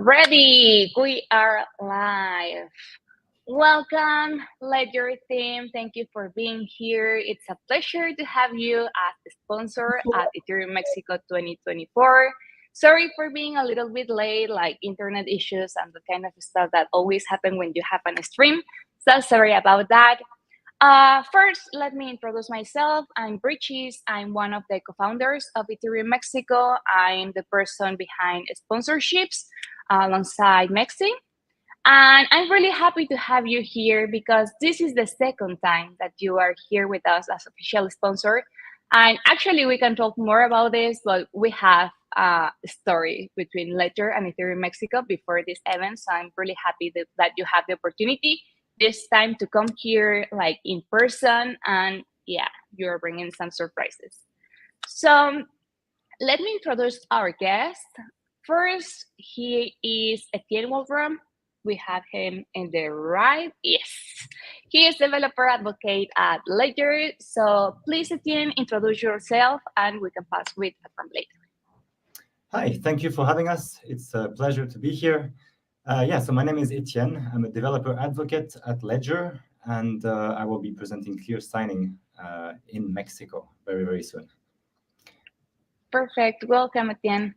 Ready, we are live. Welcome, Ledger team. Thank you for being here. It's a pleasure to have you as the sponsor at Ethereum Mexico 2024. Sorry for being a little bit late, like internet issues and the kind of stuff that always happen when you have a stream. So sorry about that. First, let me introduce myself. I'm Bridges. I'm one of the co-founders of Ethereum Mexico. I'm the person behind sponsorships alongside Mexi. And I'm really happy to have you here because this is the second time that you are here with us as official sponsor. And actually, we can talk more about this, but we have a story between Ledger and Ethereum Mexico before this event. So I'm really happy that you have the opportunity this time to come here like in person. And yeah, you're bringing some surprises. So let me introduce our guest. First, he is Etienne Wolfram. We have him in the right. Yes, he is developer advocate at Ledger. So please, Etienne, introduce yourself and we can pass with from later. Hi, thank you for having us. It's a pleasure to be here. So my name is Etienne. I'm a developer advocate at Ledger, and I will be presenting Clear Signing in Mexico very, very soon. Perfect. Welcome, Etienne.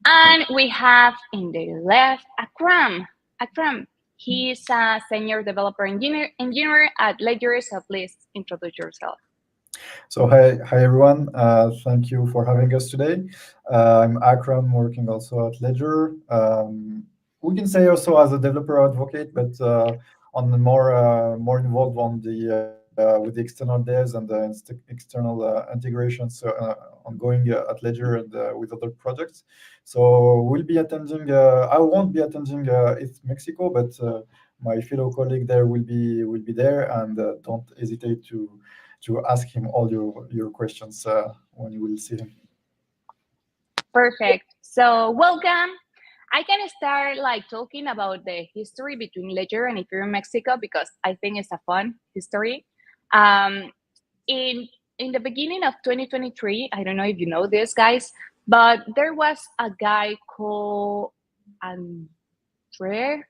And we have in the left Akram. Akram, he is a senior developer engineer at Ledger. So please introduce yourself. So hi everyone. Thank you for having us today. I'm Akram, working also at Ledger. We can say also as a developer advocate, but on the more involved on the with the external devs and the external integrations ongoing at Ledger and with other projects. So we'll be attending. I won't be attending ETH Mexico, but my fellow colleague there will be there, and don't hesitate to ask him all your questions when you will see him. Perfect. So welcome. I can start like talking about the history between Ledger and Ethereum Mexico because I think it's a fun history. In the beginning of 2023, I don't know if you know this, guys, but there was a guy called Andre,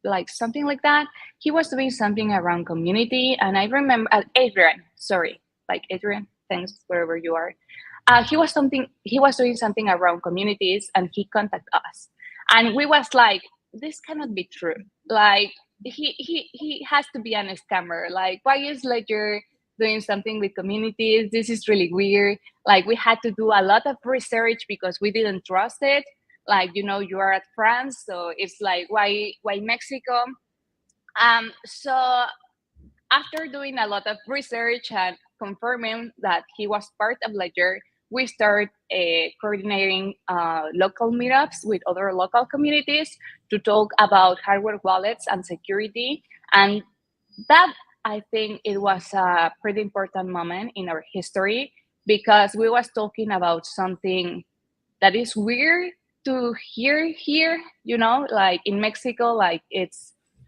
like something like that. He was doing something around community, and I remember Adrian. Sorry, like Adrian. Thanks wherever you are. He was doing something around communities, and he contacted us, and we was like, this cannot be true. Like he has to be a scammer. Like, why is Ledger doing something with communities? This is really weird. Like, we had to do a lot of research because we didn't trust it. Like, you know, you are at France, so it's like, why Mexico? So after doing a lot of research and confirming that he was part of Ledger, we started coordinating local meetups with other local communities to talk about hardware wallets and security. And that, I think, it was a pretty important moment in our history because we was talking about something that is weird to hear here, you know, like in Mexico, like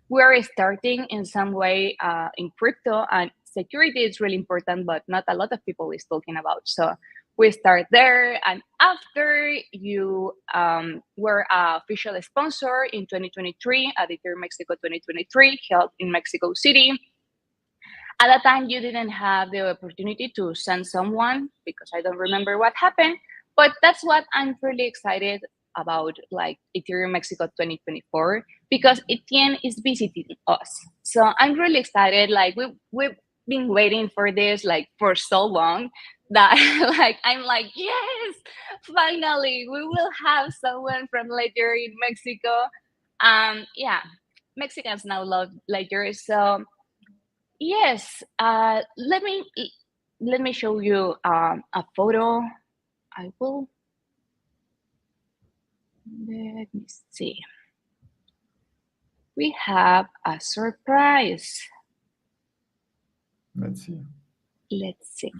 we're starting in some way in crypto, and security is really important, but not a lot of people is talking about. So we start there, and after you were an official sponsor in 2023 at Ethereum Mexico 2023, held in Mexico City. At that time, you didn't have the opportunity to send someone because I don't remember what happened, but that's what I'm really excited about, like Ethereum Mexico 2024, because Etienne is visiting us. So I'm really excited. Like we've been waiting for this like for so long that like I'm like, yes, finally we will have someone from Ledger in Mexico. Yeah, Mexicans now love Ledger. So yes, let me show you a photo. I will. Let me see. We have a surprise. Let's see. Let's see.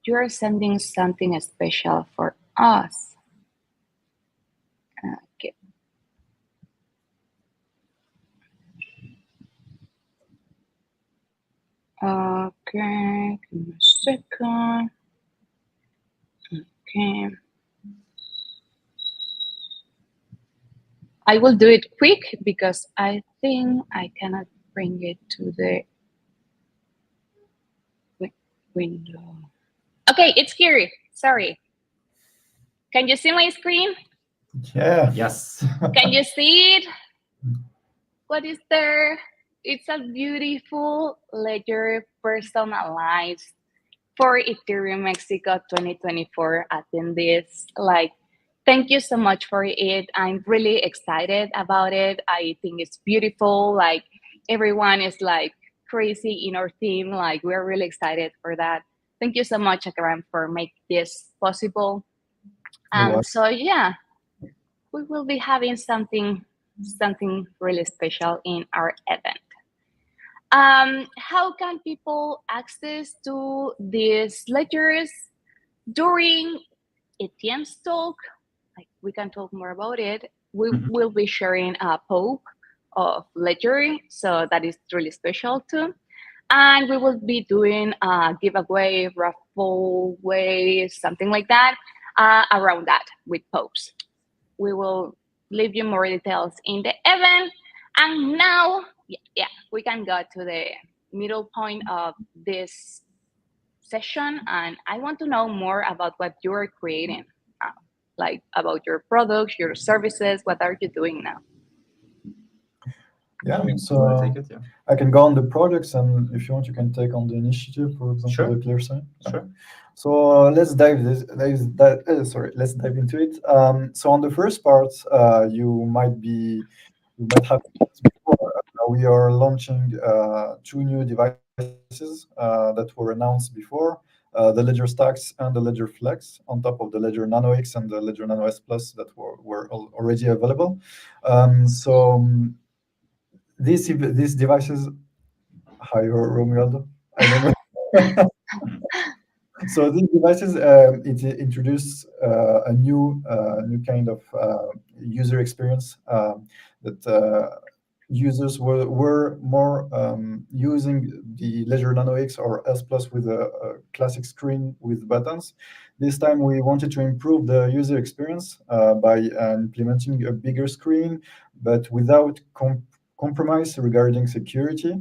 You are sending something special for us. Okay. Okay, give me a second. Okay. I will do it quick because I think I cannot bring it to the window. Okay, it's here. Sorry. Can you see my screen? Yeah. Yes. Can you see it? What is there? It's a beautiful ledger personalized for Ethereum Mexico 2024 attendees. Like, thank you so much for it. I'm really excited about it. I think it's beautiful. Like, everyone is like crazy in our team. Like, we're really excited for that. Thank you so much, Akram, for making this possible. So yeah, we will be having something really special in our event. How can people access to these ledgers during Etienne's talk? Like, we can talk more about it. We will be sharing a poke of ledger, so that is really special too. And we will be doing a giveaway, raffle way, something like that, around that with pokes. We will leave you more details in the event. And now, yeah, we can go to the middle point of this session. And I want to know more about what you are creating, like about your products, your services. What are you doing now? Yeah, You so wanna take it? Yeah. I can go on the projects, and if you want, you can take on the initiative, for example, Sure. the ClearSign. Sure. So let's dive into it. So on the first part, you might have before. We are launching two new devices that were announced before. The Ledger Stacks and the Ledger Flex, on top of the Ledger Nano X and the Ledger Nano S Plus that were already available. These devices, hi Romualdo, I don't know. So these devices it introduced a new kind of user experience that users were more using the Ledger Nano X or S Plus with a classic screen with buttons. This time we wanted to improve the user experience by implementing a bigger screen, but without compromise regarding security.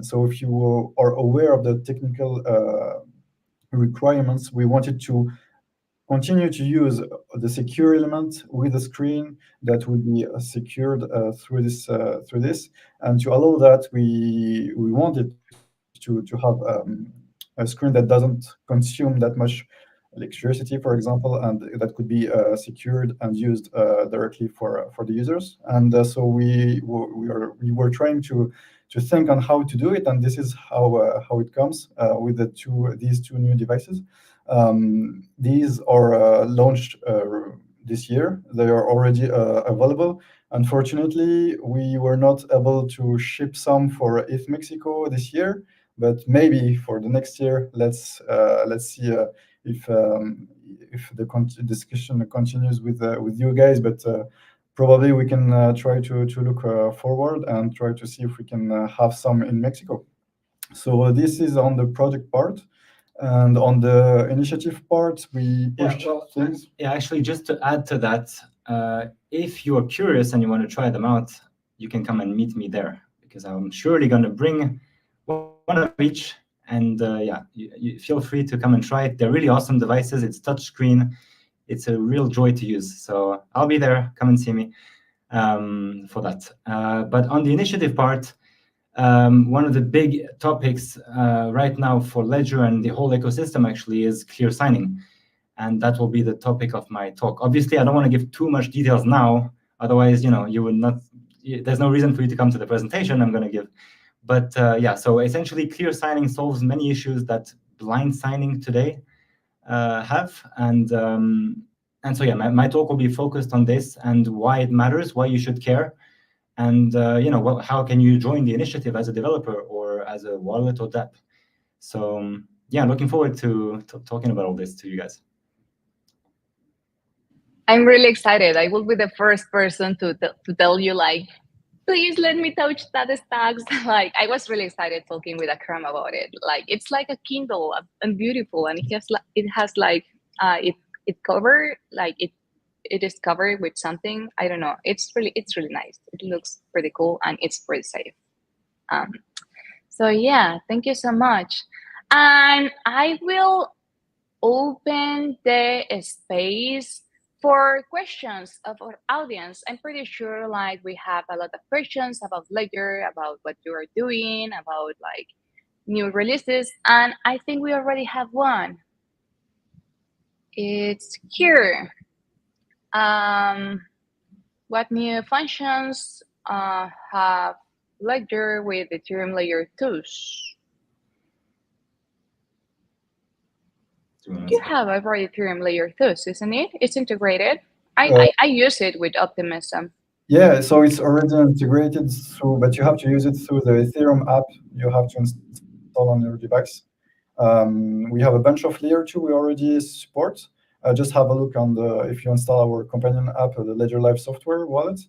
So if you are aware of the technical requirements, we wanted to continue to use the secure element with a screen that will be secured through this, and to allow that, we wanted to have a screen that doesn't consume that much electricity, for example, and that could be secured and used directly for the users. And so we were trying to think on how to do it, and this is how it comes with these two new devices. These are launched this year. They are already available. Unfortunately, we were not able to ship some for ETH Mexico this year, but maybe for the next year. Let's see if the discussion continues with you guys. But probably we can try to look forward and try to see if we can have some in Mexico. So this is on the project part. And on the initiative part, we pushed things. Yeah, actually, just to add to that, if you are curious and you want to try them out, you can come and meet me there, because I'm surely going to bring one of each. And yeah, you feel free to come and try it. They're really awesome devices. It's touchscreen. It's a real joy to use. So I'll be there. Come and see me for that. But on the initiative part, one of the big topics right now for Ledger and the whole ecosystem actually is clear signing. And that will be the topic of my talk. Obviously, I don't want to give too much details now. Otherwise, you would not, there's no reason for you to come to the presentation I'm going to give. But yeah, so essentially clear signing solves many issues that blind signing today have. And so yeah, my talk will be focused on this and why it matters, why you should care. And how can you join the initiative as a developer or as a wallet or dApp? So yeah, looking forward to talking about all this to you guys. I'm really excited. I will be the first person to tell you, like, please let me touch that stacks. Like, I was really excited talking with Akram about it. Like, it's like a Kindle and beautiful, and it has like it cover like it it is covered with something. I don't know. It's really nice. It looks pretty cool and it's pretty safe. Um, so yeah, thank you so much. And I will open the space for questions of our audience. I'm pretty sure like we have a lot of questions about Ledger, about what you are doing, about like new releases, and I think we already have one. It's here. What new functions have Ledger with Ethereum Layer 2s? You have already Ethereum Layer 2s, isn't it? It's integrated. I use it with Optimism. Yeah, so it's already integrated through, but you have to use it through the Ethereum app you have to install on your device. We have a bunch of layer 2 we already support. Just have a look on if you install our companion app, the Ledger Live software wallet,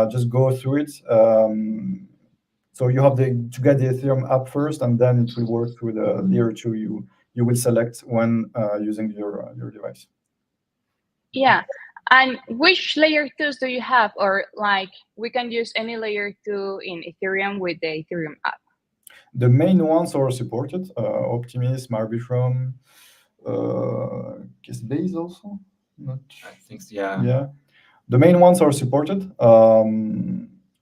just go through it. So you have to get the Ethereum app first, and then it will work through the layer 2 you will select when using your device. Yeah. And which layer 2s do you have? Or like we can use any layer 2 in Ethereum with the Ethereum app? The main ones are supported, Optimism, Arbitrum, Base also? Not, I think so, yeah. Yeah. The main ones are supported.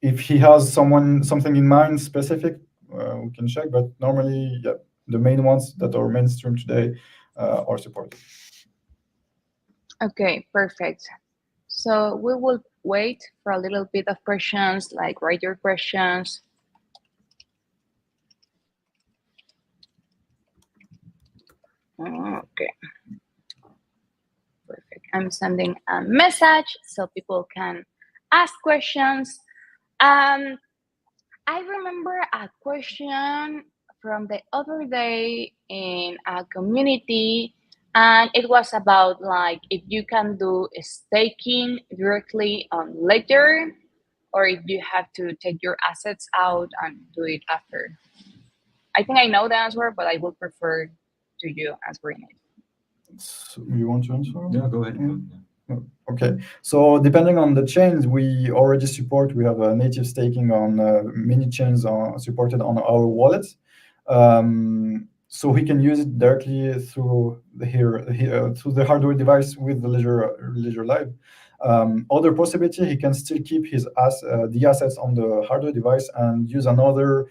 If he has something in mind specific, we can check, but normally, yeah, the main ones that are mainstream today are supported. Okay, perfect. So we will wait for a little bit of questions, like write your questions. Okay. Perfect. I'm sending a message so people can ask questions. I remember a question from the other day in a community, and it was about like if you can do staking directly on Ledger, or if you have to take your assets out and do it after. I think I know the answer, but I would prefer to you answering it. So you want to answer? Yeah, go ahead. Okay, so depending on the chains we already support, we have a native staking on many chains supported on our wallets. So he can use it directly through through the hardware device with the Ledger Live. Other possibility, he can still keep the assets on the hardware device and use another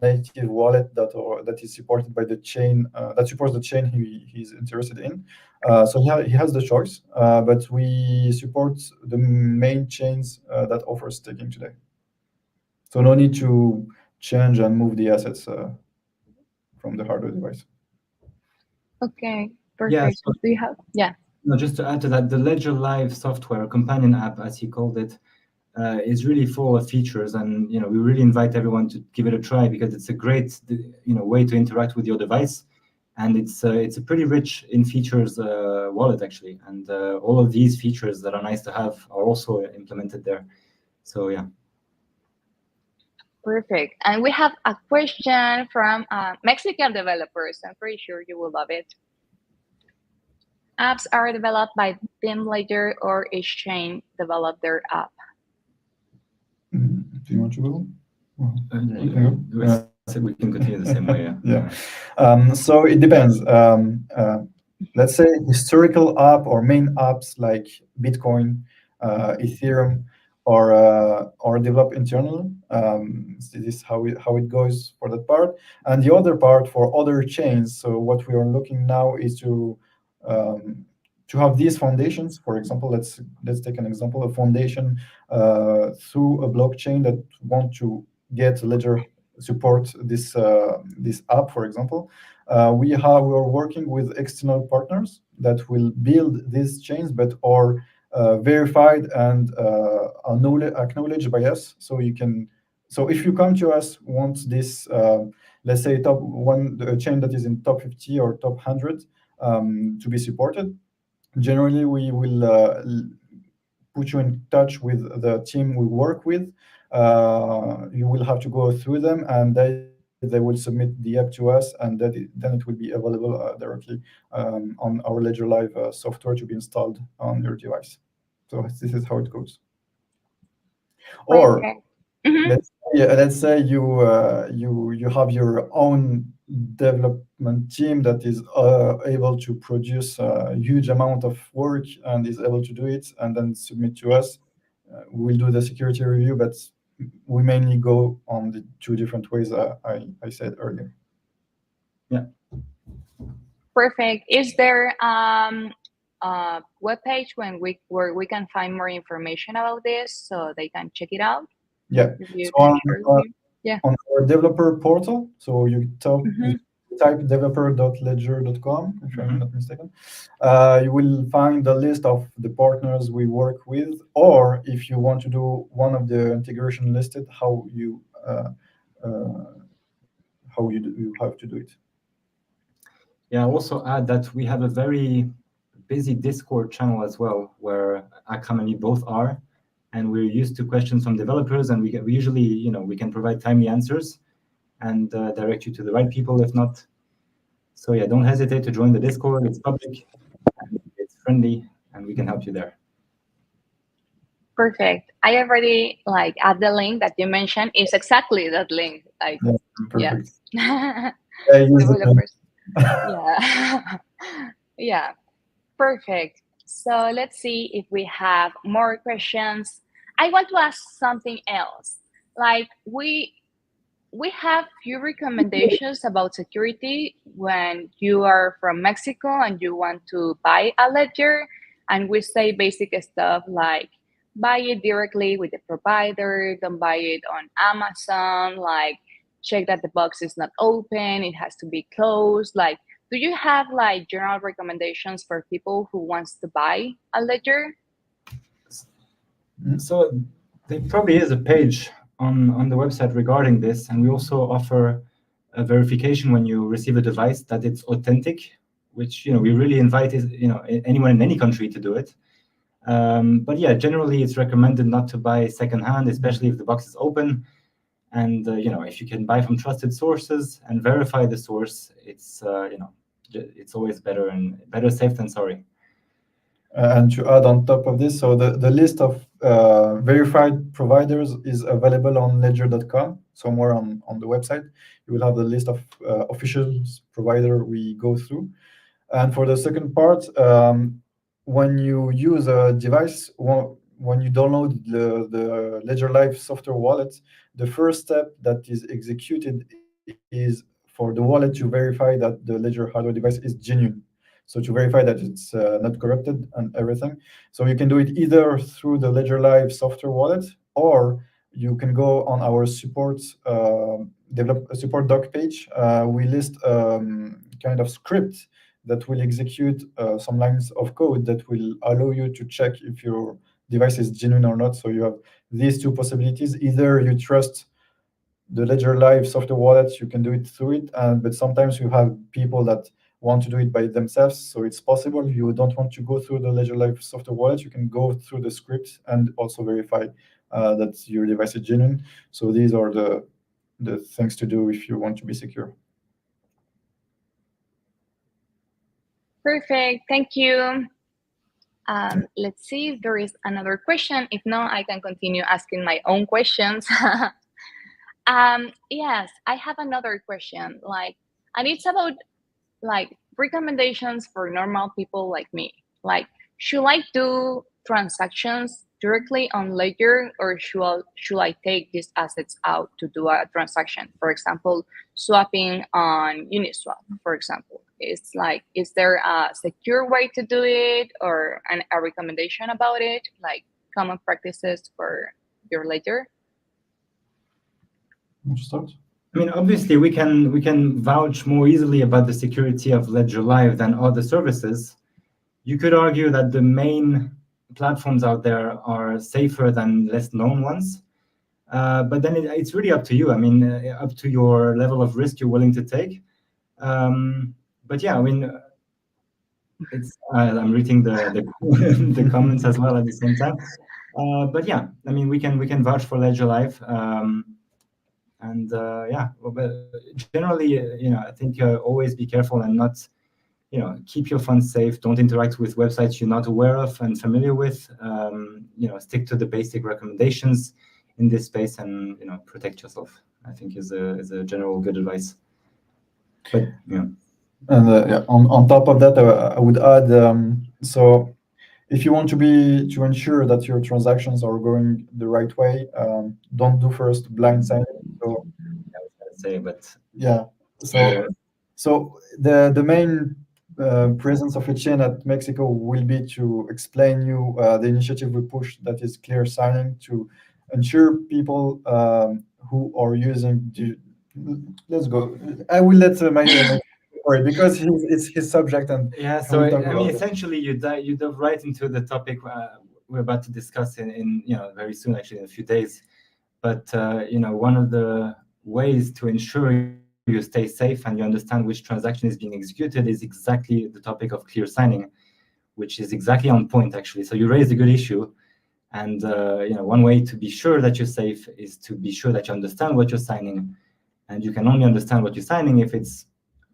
native wallet that is supported by the chain that supports the chain he's interested in. So he has the choice, but we support the main chains that offer staking today. So no need to change and move the assets from the hardware device. Okay, perfect. Yeah, so, do you have? Yeah. No, just to add to that, the Ledger Live software, companion app, as he called it, is really full of features, and we really invite everyone to give it a try because it's a great way to interact with your device, and it's a pretty rich in features wallet actually, and all of these features that are nice to have are also implemented there. So yeah. Perfect. And we have a question from Mexican developers. I'm pretty sure you will love it. Apps are developed by Team Ledger or each chain develop their app? Do you want to go? We can continue the same way. Yeah. So it depends. Let's say historical app or main apps like Bitcoin, Ethereum, or develop internally. This is how it goes for that part. And the other part for other chains. So what we are looking now is to have these foundations. For example, let's take an example: a foundation through a blockchain that want to get Ledger support this app, for example. We are working with external partners that will build these chains, but are verified and acknowledged by us. So if you come to us, want this, let's say the chain that is in top 50 or top 100 to be supported, generally we will put you in touch with the team we work with. You will have to go through them, and they they will submit the app to us, and then it will be available directly on our Ledger Live software to be installed on your device. So this is how it goes. Or Perfect. Mhm. let's say you have your own development team that is able to produce a huge amount of work and is able to do it and then submit to us. We'll do the security review, but we mainly go on the two different ways I said earlier. Yeah. Perfect. Is there a webpage where we can find more information about this so they can check it out? Yeah. If you So can share with me. Yeah. on our developer portal, so you Mhm. type developer.ledger.com, if I'm not mistaken. You will find the list of the partners we work with, or if you want to do one of the integration listed, you have to do it. Yeah, I'll also add that we have a very busy Discord channel as well, where Akram and me both are, and we're used to questions from developers, and we usually, we can provide timely answers and direct you to the right people if not. So yeah, don't hesitate to join the Discord. It's public, and it's friendly, and we can help you there. Perfect. I already add the link that you mentioned. Is exactly that link. Perfect. Yeah. I use it. Developers. Yeah. Yeah. Perfect. So let's see if we have more questions. I want to ask something else. Like we have few recommendations about security when you are from Mexico and you want to buy a ledger, and we say basic stuff like buy it directly with the provider, don't buy it on Amazon, like check that the box is not open, it has to be closed. Like, do you have general recommendations for people who wants to buy a ledger? So there probably is a page on the website regarding this, and we also offer a verification when you receive a device that it's authentic, which we really invite anyone in any country to do it. But yeah, generally it's recommended not to buy secondhand, especially if the box is open. And if you can buy from trusted sources and verify the source, it's it's always better safe than sorry. And to add on top of this, so the list of verified providers is available on ledger.com, somewhere on the website. You will have the list of official provider we go through. And for the second part, when you use a device, when you download the Ledger Live software wallet, the first step that is executed is for the wallet to verify that the Ledger hardware device is genuine. So to verify that it's not corrupted and everything. So you can do it either through the Ledger Live software wallet, or you can go on our support doc page. We list kind of script that will execute some lines of code that will allow you to check if your device is genuine or not. So you have these two possibilities. Either you trust the Ledger Live software wallet, you can do it through it, but sometimes you have people that want to do it by themselves. So it's possible you don't want to go through the Ledger Live software wallet. You can go through the script and also verify that your device is genuine. So these are the things to do if you want to be secure. Perfect. Thank you. Let's see if there is another question. If not, I can continue asking my own questions. Yes, I have another question. And it's about recommendations for normal people like me. Should I do transactions directly on Ledger, or should I take these assets out to do a transaction? For example, swapping on Uniswap, for example. Is there a secure way to do it, or a recommendation about it, like common practices for your Ledger? Want to start? I mean, obviously, we can vouch more easily about the security of Ledger Live than other services. You could argue that the main platforms out there are safer than less known ones, but then it's really up to you. I mean, up to your level of risk you're willing to take. But yeah, I mean, I'm reading the comments as well at the same time. But yeah, I mean, we can vouch for Ledger Live. And yeah, but generally, I think always be careful and not, keep your funds safe. Don't interact with websites you're not aware of and familiar with. Stick to the basic recommendations in this space, and protect yourself, I think is a general good advice. But And yeah, on top of that, I would add, so if you want to ensure that your transactions are going the right way, don't do first blind signing. So I was gonna say, but yeah, so the main presence of Etienne at Mexico will be to explain you the initiative we push, that is clear signing, to ensure people who are using. Let's go. I will let my story, because it's his subject, and yeah. he So will talk I mean, about it. essentially, you dove right into the topic we're about to discuss in very soon, actually in a few days. But one of the ways to ensure you stay safe and you understand which transaction is being executed is exactly the topic of clear signing, which is exactly on point, actually. So you raised a good issue. And one way to be sure that you're safe is to be sure that you understand what you're signing. And you can only understand what you're signing if it's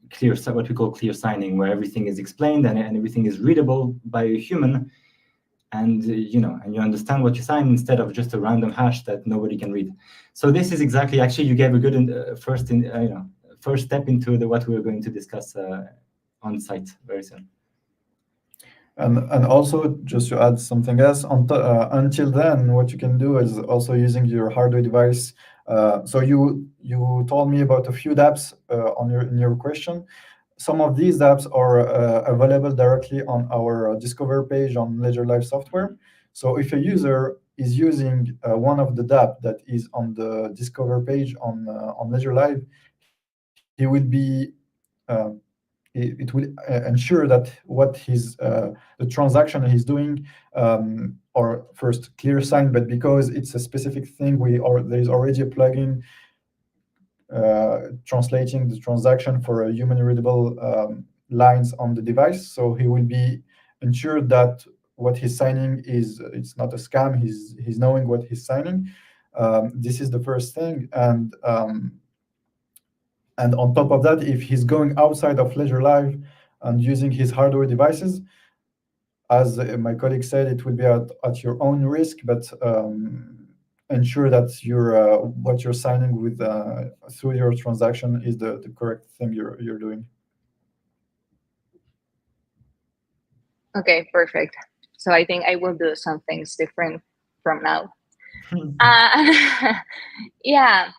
clear, what we call clear signing, where everything is explained and everything is readable by a human. And and you understand what you sign instead of just a random hash that nobody can read. So this is exactly, actually, you gave a good first step into what we are going to discuss on site very soon. And also, just to add something else, until then, what you can do is also using your hardware device. So you told me about a few dApps in your question. Some of these dApps are available directly on our Discover page on Ledger Live software. So if a user is using one of the dApp that is on the Discover page on Ledger Live, he will be it will ensure that the transaction he's doing are first clear sign, but because it's a specific thing, there is already a plugin translating the transaction for a human readable lines on the device. So he will be ensured that what he's signing it's not a scam. He's knowing what he's signing. This is the first thing, and on top of that, if he's going outside of Ledger Live and using his hardware devices, as my colleague said, it will be at your own risk, but ensure that what you're signing with through your transaction is the correct thing you're doing. Okay, perfect. So I think I will do some things different from now. Yeah.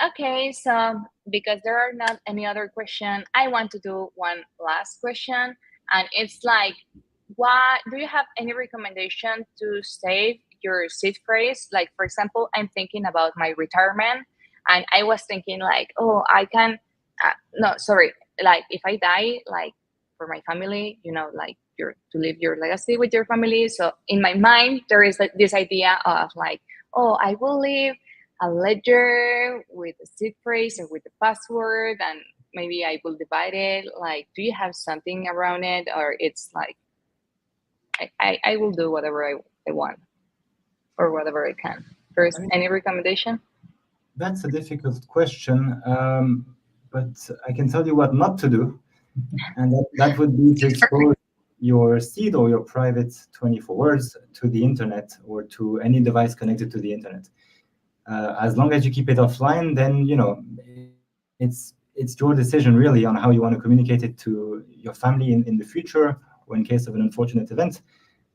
Okay, so because there are not any other question, I want to do one last question, and it's like, what do you have any recommendation to save your seed phrase? Like, for example, I'm thinking about my retirement, and I was thinking like, oh, I can no, sorry, like if I die, like for my family, like to leave your legacy with your family. So in my mind, there is like this idea of like, oh, I will leave a ledger with a seed phrase and with the password, and maybe I will divide it. Like, do you have something around it, or it's like I will do whatever I want or whatever I can? First, any recommendation? That's a difficult question, but I can tell you what not to do, and that would be to expose your seed or your private 24 words to the internet or to any device connected to the internet. As long as you keep it offline, then it's your decision really on how you want to communicate it to your family in the future or in case of an unfortunate event.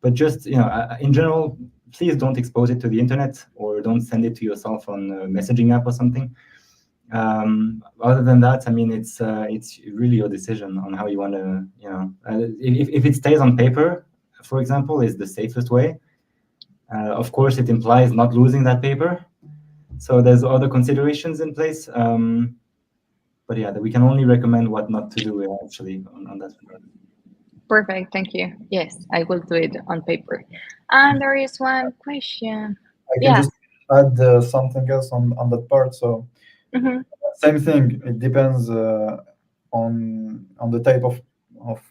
But just in general, please don't expose it to the internet or don't send it to yourself on a messaging app or something. Other than that, I mean, it's really your decision on how you want to, if it stays on paper, for example, is the safest way. Of course, it implies not losing that paper. So there's other considerations in place. But yeah, we can only recommend what not to do actually on that regard. Perfect, thank you. Yes, I will do it on paper. And there is one question. I can just add something else on that part. So same thing. It depends on the type of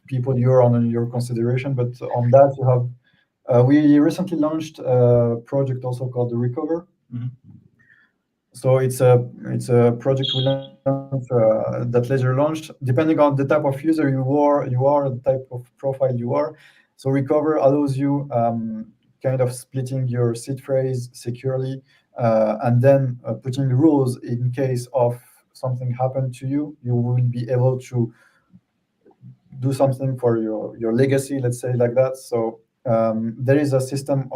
people you're on and your consideration. But on that, you have. We recently launched a project also called the Recover. Mm-hmm. So it's a project we launched that Ledger launched. Depending on the type of user you are, the type of profile you are. So Recover allows you kind of splitting your seed phrase securely, and then putting rules in case of something happened to you. You will be able to do something for your legacy, let's say like that. So there is a system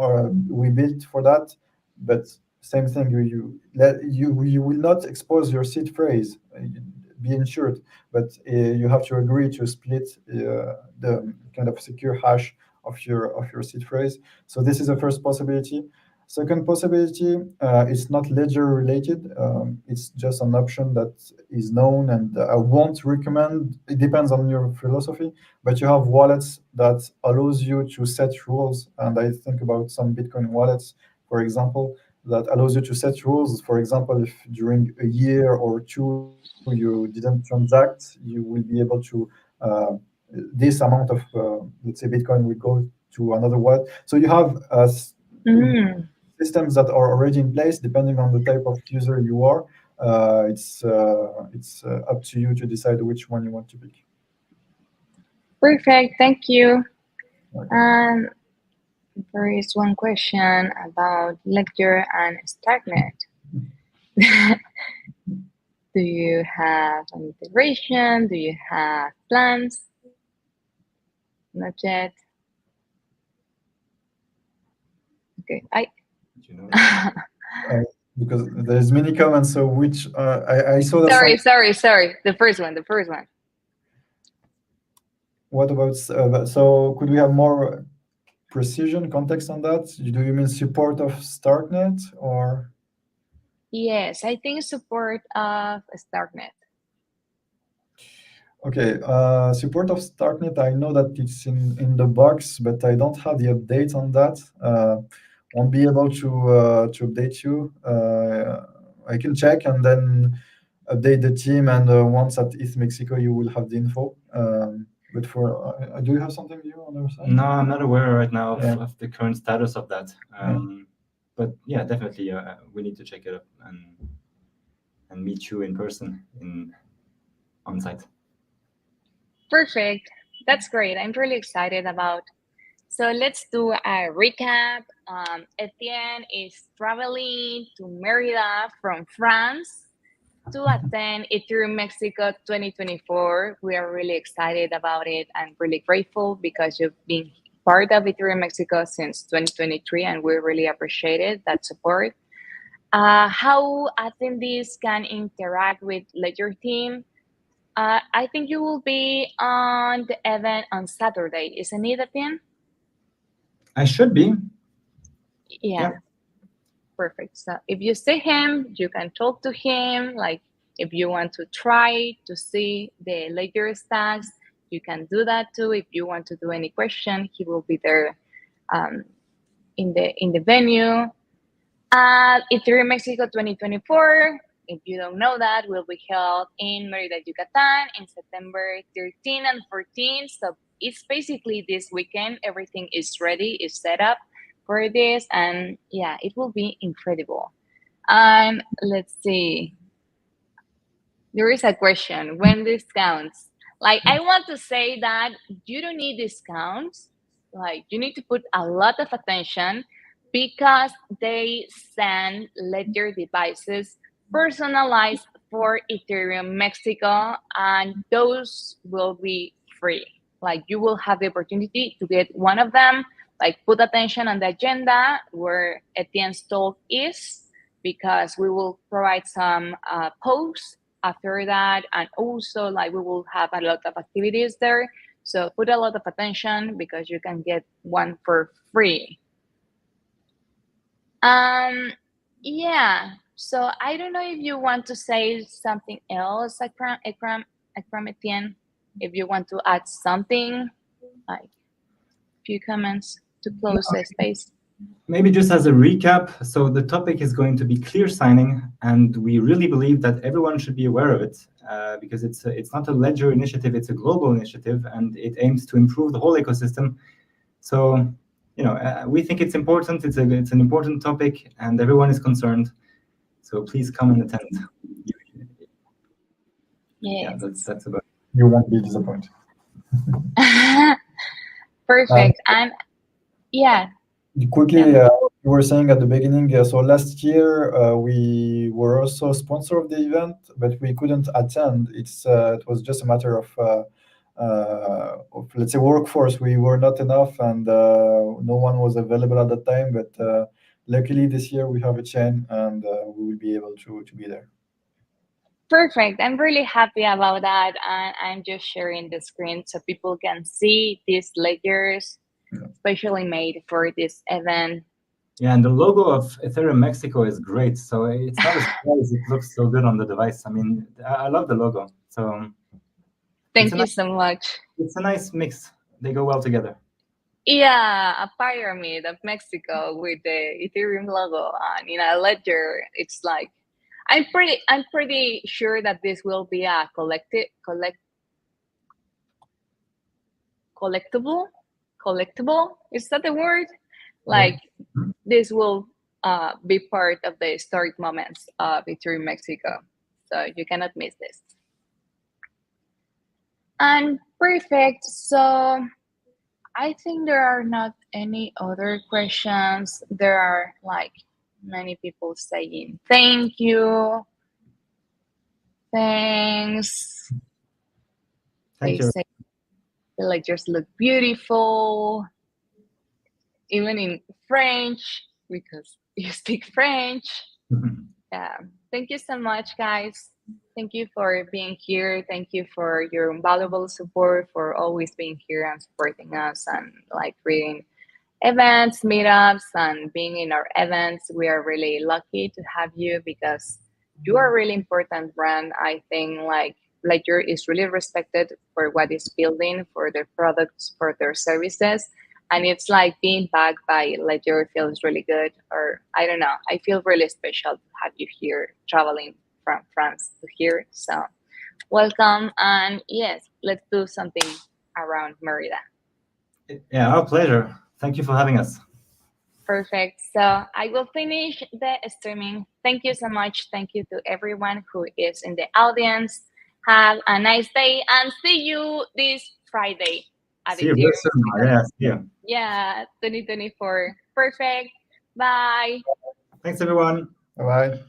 we built for that, but same thing. You will not expose your seed phrase. Be ensured, but you have to agree to split the kind of secure hash of your seed phrase. So this is the first possibility. Second possibility, it's not ledger related. It's just an option that is known, and I won't recommend. It depends on your philosophy, but you have wallets that allows you to set rules. And I think about some Bitcoin wallets, for example, that allows you to set rules. For example, if during a year or two you didn't transact, you will be able to this amount of let's say Bitcoin will go to another wallet. So you have Mm. systems that are already in place depending on the type of user you are. It's up to you to decide which one you want to pick. Perfect. Thank you. Okay. And there is one question about Ledger and Starknet. Do you have an integration? Do you have plans? Not yet. Okay. You know, Because there's many comments, so which I saw that. Sorry. The first one. What about so could we have more precision context on that? Do you mean support of Starknet or? Yes, I think support of Starknet. Okay, support of Starknet, I know that it's in the box, but I don't have the update on that. Won't be able to update you. I can check and then update the team, and once at ETH Mexico, you will have the info. But for do you have something new on your side? no, I'm not aware right now of, Yeah. of the current status of that. But yeah, definitely, we need to check it up and meet you in person on site. Perfect. That's great. I'm really excited about. So let's do a recap. Etienne is traveling to Merida from France to attend Ethereum Mexico 2024. We are really excited about it and really grateful because you've been part of Ethereum Mexico since 2023, and we really appreciated that support. How attendees can interact with Ledger team? I think you will be on the event on Saturday, isn't it, Etienne? I should be. Yeah. Perfect. So if you see him, you can talk to him. Like if you want to try to see the Ledger stacks, you can do that too. If you want to do any question, he will be there in the venue. Ethereum Mexico 2024, if you don't know that, will be held in Merida, Yucatan in September 13 and 14. So it's basically this weekend. Everything is ready, is set up for this. And yeah, it will be incredible. And let's see. There is a question, when discounts? Like, I want to say that you don't need discounts. Like, you need to put a lot of attention because they send Ledger devices personalized for Ethereum Mexico, and those will be free. Like, you will have the opportunity to get one of them. Like, put attention on the agenda where Etienne's talk is, because we will provide some posts after that, and also like we will have a lot of activities there, so put a lot of attention because you can get one for free. Yeah, so I don't know if you want to say something else, Ekram, Etienne, if you want to add something, like few comments to close the space. Maybe just as a recap, so the topic is going to be clear signing, and we really believe that everyone should be aware of it because it's not a Ledger initiative, it's a global initiative, and it aims to improve the whole ecosystem. So, we think it's important. It's an important topic, and everyone is concerned. So please come and attend. Yes. Yeah, that's about it. You won't be disappointed. Perfect. And yeah. Quickly, you were saying at the beginning, so last year we were also sponsor of the event, but we couldn't attend. It was just a matter of let's say workforce. We were not enough, and no one was available at that time. But luckily this year we have a chain, and we will be able to be there. Perfect. I'm really happy about that. And I'm just sharing the screen so people can see these ledgers, specially made for this event. Yeah, and the logo of Ethereum Mexico is great. So it's not a surprise it looks so good on the device. I mean, I love the logo. So Thank you so much. It's a nice mix. They go well together. Yeah, a pyramid of Mexico with the Ethereum logo and in a ledger. It's like I'm pretty sure that this will be a collectible. Is that the word? Like this will be part of the historic moments of Ethereum Mexico. So you cannot miss this. And perfect. So I think there are not any other questions. There are like many people saying thank you. Thanks. Thank They you. say the ledgers look beautiful. Even in French, because you speak French. Yeah. Thank you so much, guys. Thank you for being here. Thank you for your invaluable support, for always being here and supporting us and like reading events, meetups, and being in our events. We are really lucky to have you because you are a really important brand. I think like Ledger is really respected for what it's building, for their products, for their services. And it's like being backed by Ledger feels really good. Or I don't know, I feel really special to have you here traveling from France to here. So welcome. And yes, let's do something around Merida. Yeah, our pleasure. Thank you for having us. Perfect. So I will finish the streaming. Thank you so much. Thank you to everyone who is in the audience. Have a nice day and see you this Friday. See you very soon. Yeah, see you. Yeah, 2024. Perfect. Bye. Thanks, everyone. Bye-bye.